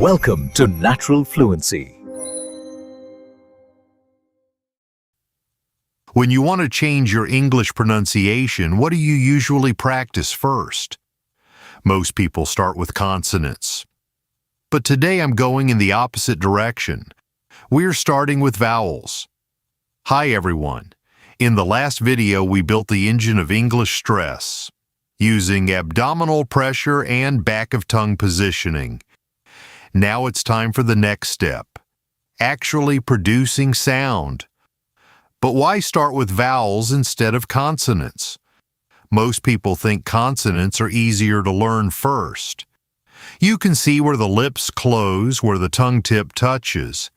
Welcome to Natural Fluency. When you want to change your English pronunciation, what do you usually practice first? Most people start with consonants. But today I'm going in the opposite direction. We're starting with vowels. Hi everyone. In the last video, we built the engine of English stress using abdominal pressure and back of tongue positioning. Now it's time for the next step, actually producing sound. But why start with vowels instead of consonants? Most people think consonants are easier to learn first. You can see where the lips close, where the tongue tip touches.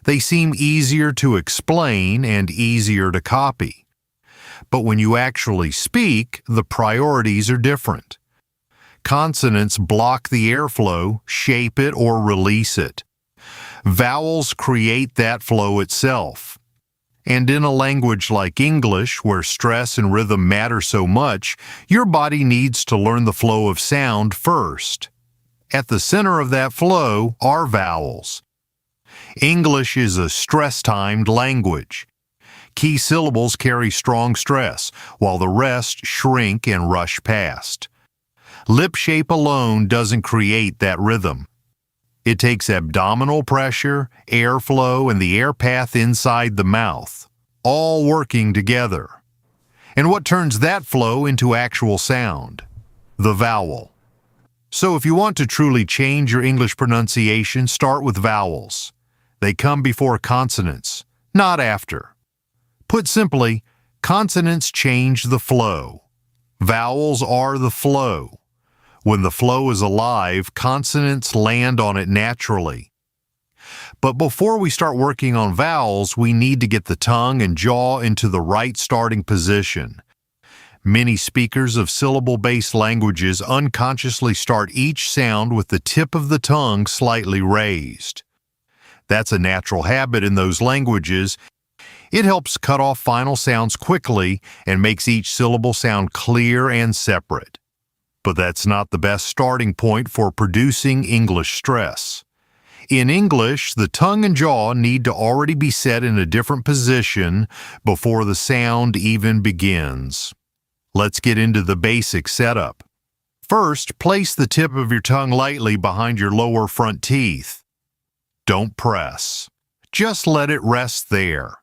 They seem easier to explain and easier to copy. But when you actually speak, the priorities are different. Consonants block the airflow, shape it, or release it. Vowels create that flow itself. And in a language like English, where stress and rhythm matter so much, your body needs to learn the flow of sound first. At the center of that flow are vowels. English is a stress-timed language. Key syllables carry strong stress, while the rest shrink and rush past. Lip shape alone doesn't create that rhythm. It takes abdominal pressure, airflow, and the air path inside the mouth, all working together. And what turns that flow into actual sound? The vowel. So if you want to truly change your English pronunciation, start with vowels. They come before consonants, not after. Put simply, consonants change the flow. Vowels are the flow. When the flow is alive, consonants land on it naturally. But before we start working on vowels, we need to get the tongue and jaw into the right starting position. Many speakers of syllable-based languages unconsciously start each sound with the tip of the tongue slightly raised. That's a natural habit in those languages. It helps cut off final sounds quickly and makes each syllable sound clear and separate. But that's not the best starting point for producing English stress. In English, the tongue and jaw need to already be set in a different position before the sound even begins. Let's get into the basic setup. First, place the tip of your tongue lightly behind your lower front teeth. Don't press. Just let it rest there.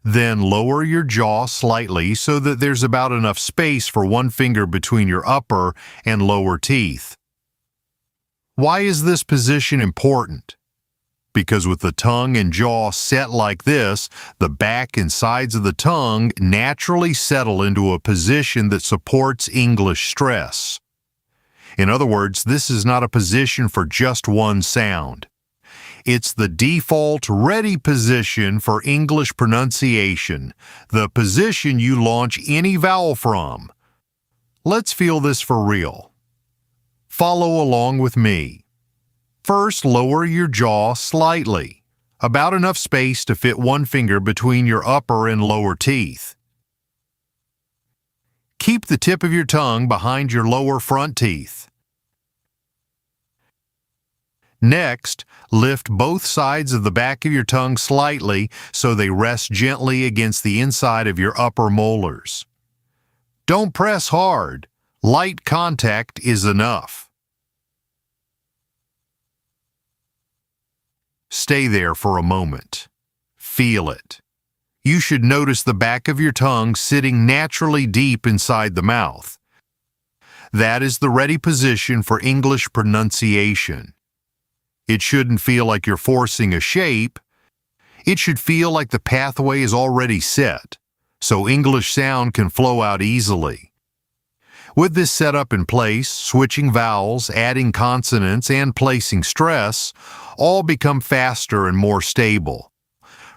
Then lower your jaw slightly so that there's about enough space for one finger between your upper and lower teeth. Why is this position important? Because with the tongue and jaw set like this, the back and sides of the tongue naturally settle into a position that supports English stress. In other words, this is not a position for just one sound. It's the default ready position for English pronunciation, the position you launch any vowel from. Let's feel this for real. Follow along with me. First, lower your jaw slightly, about enough space to fit one finger between your upper and lower teeth. Keep the tip of your tongue behind your lower front teeth. Next, lift both sides of the back of your tongue slightly so they rest gently against the inside of your upper molars. Don't press hard. Light contact is enough. Stay there for a moment. Feel it. You should notice the back of your tongue sitting naturally deep inside the mouth. That is the ready position for English pronunciation. It shouldn't feel like you're forcing a shape. It should feel like the pathway is already set, so English sound can flow out easily. With this setup in place, switching vowels, adding consonants, and placing stress all become faster and more stable.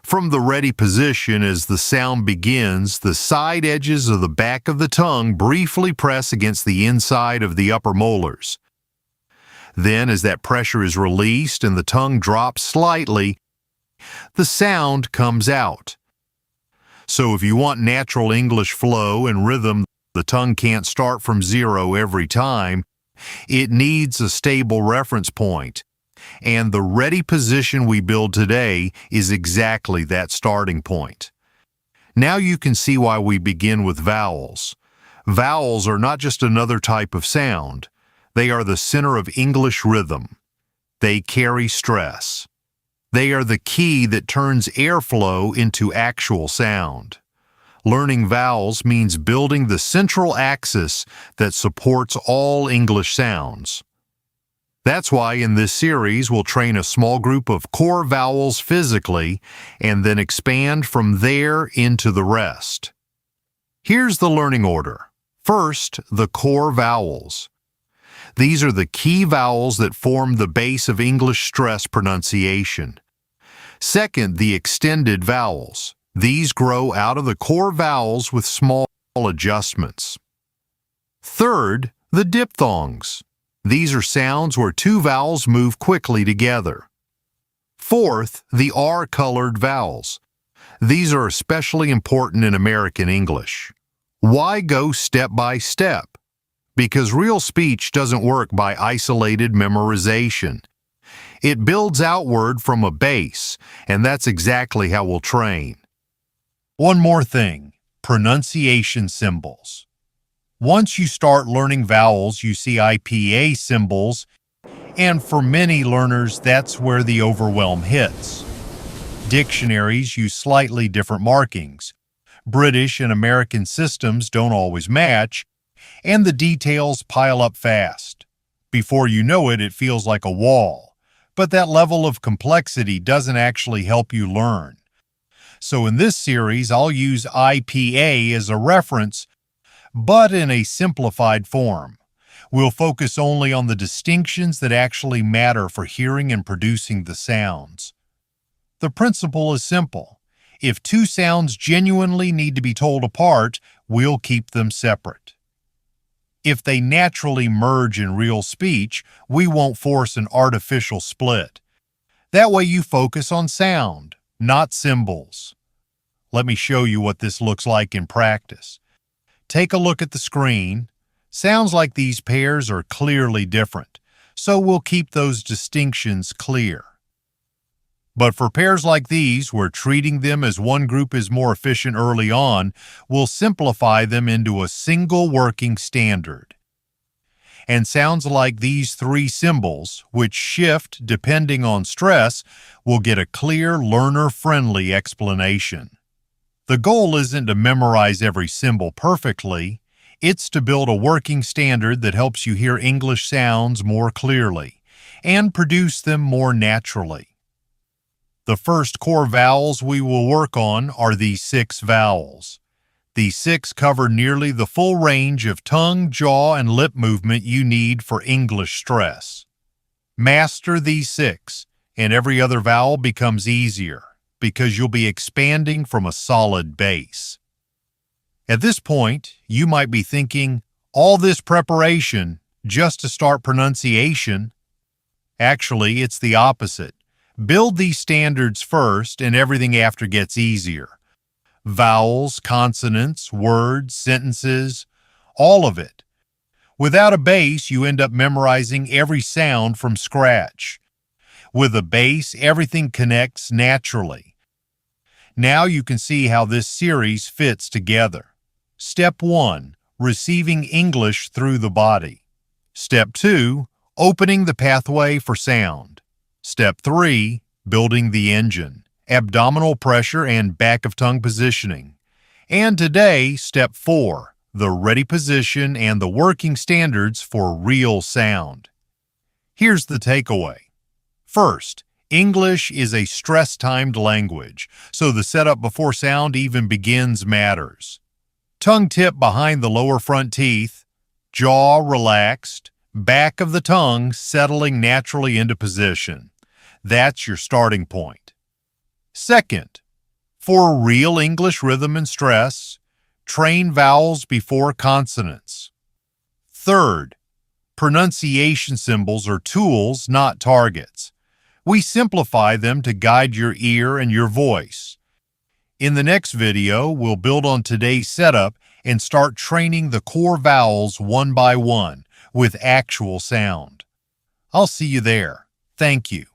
From the ready position, as the sound begins, the side edges of the back of the tongue briefly press against the inside of the upper molars. Then, as that pressure is released and the tongue drops slightly, the sound comes out. So if you want natural English flow and rhythm, the tongue can't start from zero every time. It needs a stable reference point, and the ready position we build today is exactly that starting point. Now you can see why we begin with vowels. Vowels are not just another type of sound. They are the center of English rhythm. They carry stress. They are the key that turns airflow into actual sound. Learning vowels means building the central axis that supports all English sounds. That's why in this series we'll train a small group of core vowels physically and then expand from there into the rest. Here's the learning order. First, the core vowels. These are the key vowels that form the base of English stress pronunciation. Second, the extended vowels. These grow out of the core vowels with small adjustments. Third, the diphthongs. These are sounds where two vowels move quickly together. Fourth, the R-colored vowels. These are especially important in American English. Why go step by step? Because real speech doesn't work by isolated memorization. It builds outward from a base, and that's exactly how we'll train. One more thing, pronunciation symbols. Once you start learning vowels, you see IPA symbols, and for many learners, that's where the overwhelm hits. Dictionaries use slightly different markings. British and American systems don't always match, and the details pile up fast. Before you know it, it feels like a wall. But that level of complexity doesn't actually help you learn. So in this series, I'll use IPA as a reference, but in a simplified form. We'll focus only on the distinctions that actually matter for hearing and producing the sounds. The principle is simple. If two sounds genuinely need to be told apart, we'll keep them separate. If they naturally merge in real speech, we won't force an artificial split. That way you focus on sound, not symbols. Let me show you what this looks like in practice. Take a look at the screen. Sounds like these pairs are clearly different, so we'll keep those distinctions clear. But for pairs like these, where treating them as one group is more efficient early on, we'll simplify them into a single working standard. And sounds like these three symbols, which shift depending on stress, will get a clear, learner-friendly explanation. The goal isn't to memorize every symbol perfectly, it's to build a working standard that helps you hear English sounds more clearly and produce them more naturally. The first core vowels we will work on are these 6 vowels. These 6 cover nearly the full range of tongue, jaw, and lip movement you need for English stress. Master these 6, and every other vowel becomes easier, because you'll be expanding from a solid base. At this point, you might be thinking, all this preparation just to start pronunciation? Actually, it's the opposite. Build these standards first, and everything after gets easier. Vowels, consonants, words, sentences, all of it. Without a base, you end up memorizing every sound from scratch. With a base, everything connects naturally. Now you can see how this series fits together. Step 1, receiving English through the body. Step 2, opening the pathway for sound. Step 3, building the engine, abdominal pressure and back of tongue positioning. And today, Step 4, the ready position and the working standards for real sound. Here's the takeaway. First, English is a stress-timed language, so the setup before sound even begins matters. Tongue tip behind the lower front teeth, jaw relaxed, back of the tongue settling naturally into position. That's your starting point. Second, for real English rhythm and stress, train vowels before consonants. Third, pronunciation symbols are tools, not targets. We simplify them to guide your ear and your voice. In the next video, we'll build on today's setup and start training the core vowels one by one, with actual sound. I'll see you there. Thank you.